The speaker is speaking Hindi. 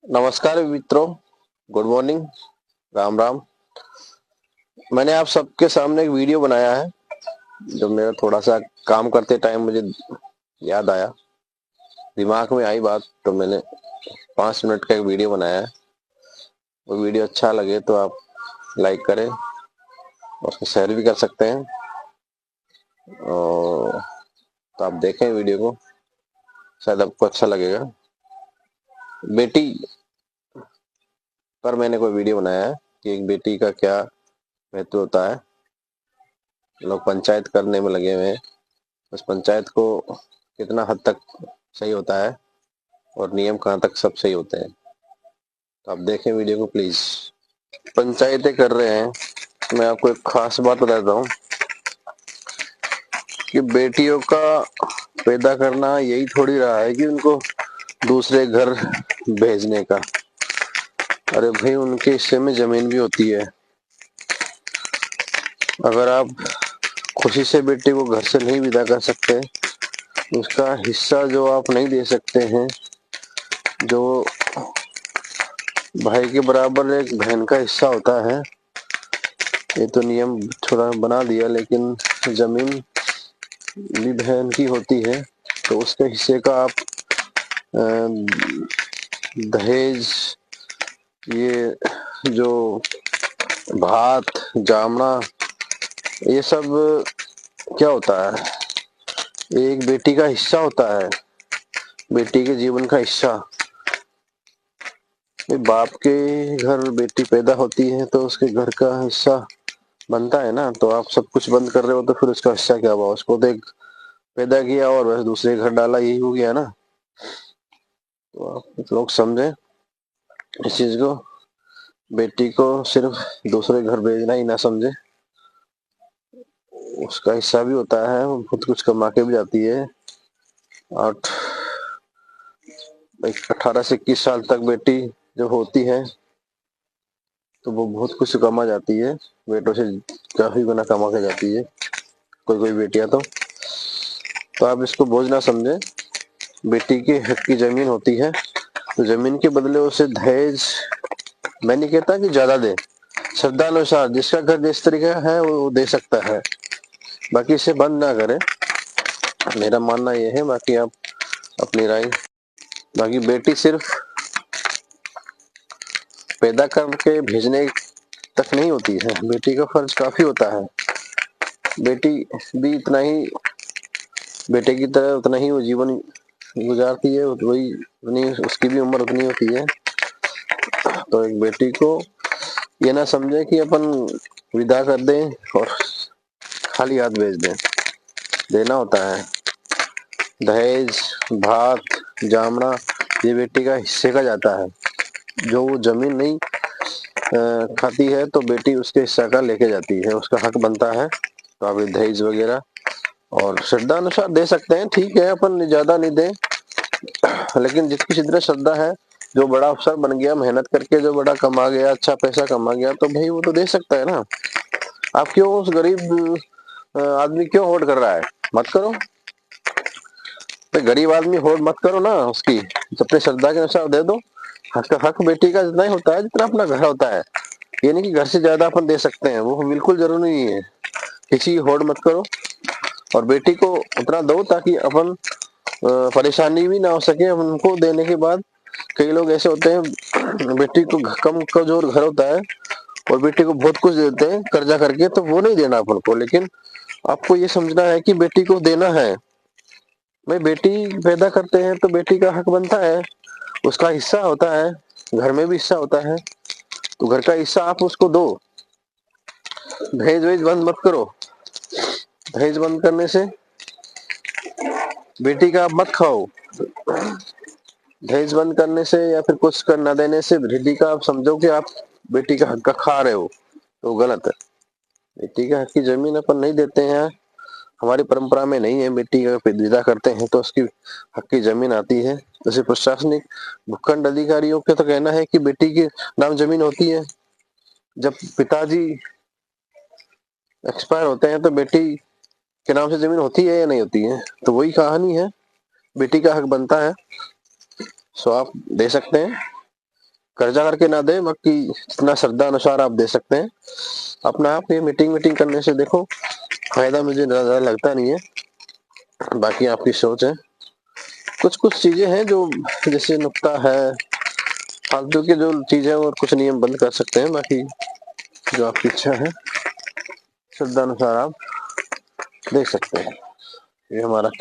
नमस्कार मित्रों, गुड मॉर्निंग, राम राम। मैंने आप सबके सामने एक वीडियो बनाया है जो मेरा थोड़ा सा काम करते टाइम मुझे याद आया, दिमाग में आई बात, तो मैंने 5 मिनट का एक वीडियो बनाया है। वो वीडियो अच्छा लगे तो आप लाइक करें और उसको शेयर भी कर सकते हैं। और तो आप देखें वीडियो को, शायद आपको अच्छा लगेगा। बेटी पर मैंने कोई वीडियो बनाया है कि एक बेटी का क्या महत्व होता है। लोग पंचायत करने में लगे हुए हैं, उस पंचायत को कितना हद तक सही होता है और नियम कहाँ तक सब सही होते हैं। तो आप देखें वीडियो को प्लीज। पंचायतें कर रहे हैं, मैं आपको एक खास बात बताता हूँ कि बेटियों का पैदा करना यही थोड़ी रहा है कि उनको दूसरे घर भेजने का। अरे भाई, उनके हिस्से में जमीन भी होती है। अगर आप खुशी से बेटी को घर से नहीं विदा कर सकते, उसका हिस्सा जो आप नहीं दे सकते हैं, जो भाई के बराबर एक बहन का हिस्सा होता है, ये तो नियम थोड़ा बना दिया, लेकिन जमीन भी बहन की होती है। तो उसके हिस्से का आप दहेज, ये जो भात जामना, ये सब क्या होता है? एक बेटी का हिस्सा होता है, बेटी के जीवन का हिस्सा। बाप के घर बेटी पैदा होती है तो उसके घर का हिस्सा बनता है ना। तो आप सब कुछ बंद कर रहे हो तो फिर उसका हिस्सा क्या हुआ? उसको तो एक पैदा किया और बस दूसरे घर डाला, यही हो गया ना। तो आप लोग समझे इस चीज को। बेटी को सिर्फ दूसरे घर भेजना ही ना समझे, उसका हिस्सा भी होता है, वो बहुत कुछ कमा के भी जाती है। और 18 से 21 साल तक बेटी जब होती है तो वो बहुत कुछ कमा जाती है, बेटों से काफी गुना कमा के जाती है कोई कोई बेटियां तो आप इसको बोझ ना समझे। बेटी के हक की जमीन होती है, तो जमीन के बदले उसे दहेज, मैं नहीं कहता कि ज्यादा दे, श्रद्धानुसार जिसका घर जिस तरीके का है वो दे सकता है, बाकी इसे बंद ना करे। मेरा मानना यह है, बाकी आप अपनी राय। बाकी बेटी सिर्फ पैदा करके भेजने तक नहीं होती है, बेटी का फर्ज काफी होता है। बेटी भी इतना ही, बेटे की तरह उतना ही वो जीवन गुजारती है, वही उतनी उसकी भी उम्र उतनी होती है। तो एक बेटी को ये ना समझे कि अपन विदा कर दें और खाली हाथ भेज दें। देना होता है दहेज, भात जामना, ये बेटी का हिस्से का जाता है। जो वो जमीन नहीं खाती है तो बेटी उसके हिस्सा का लेके जाती है, उसका हक बनता है। तो आप दहेज वगैरह और श्रद्धा अनुसार दे सकते हैं, ठीक है, अपन ज्यादा नहीं दें, लेकिन जिसकी जितनी श्रद्धा है, जो बड़ा अफसर बन गया मेहनत करके, जो बड़ा कमा गया, अच्छा पैसा कमा गया, तो भाई वो तो दे सकता है ना। आप क्यों उस गरीब आदमी क्यों होड़ कर रहा है? मत करो भाई, गरीब आदमी होड़ मत करो ना उसकी, अपने श्रद्धा के अनुसार दे दो। हक बेटी का जितना ही होता है जितना अपना घर होता है, ये नहीं कि घर से ज्यादा अपन दे सकते हैं, वो बिल्कुल जरूरी नहीं है। किसी की होड़ मत करो और बेटी को उतना दो ताकि अपन परेशानी भी ना हो सके उनको देने के बाद। कई लोग ऐसे होते हैं, बेटी को कम कमजोर घर होता है और बेटी को बहुत कुछ देते हैं कर्जा करके, तो वो नहीं देना अपन को। लेकिन आपको ये समझना है कि बेटी को देना है। भाई बेटी पैदा करते हैं तो बेटी का हक बनता है, उसका हिस्सा होता है, घर में भी हिस्सा होता है, तो घर का हिस्सा आप उसको दो। दहेज वहेज बंद मत करो। दहेज बंद करने से बेटी का आप मत खाओ। दहेज बंद करने से या फिर कुछ कर न देने से बेटी का आप समझो कि आप बेटी का हक का खा रहे हो, तो गलत है। बेटी का हक की जमीन अपन नहीं देते हैं, हमारी परंपरा में नहीं है। बेटी का विदा करते हैं तो उसकी हक की जमीन आती है। जैसे प्रशासनिक भूखंड अधिकारियों का तो कहना है कि बेटी के नाम जमीन होती है, जब पिताजी एक्सपायर होते हैं तो बेटी के नाम से जमीन होती है या नहीं होती है? तो वही कहानी है, बेटी का हक बनता है। सो आप दे सकते हैं, कर्जा करके ना दे, बाकी जितना श्रद्धा अनुसार आप दे सकते हैं। अपना आप ये मीटिंग करने से देखो फायदा मुझे ज्यादा लगता नहीं है, बाकी आपकी सोच है। कुछ चीजें हैं जो जैसे नुक्ता है, फालतू की जो चीजें और कुछ नियम बंद कर सकते हैं, बाकी जो आपकी इच्छा है श्रद्धा अनुसार आप दे सकते हैं। ये हमारा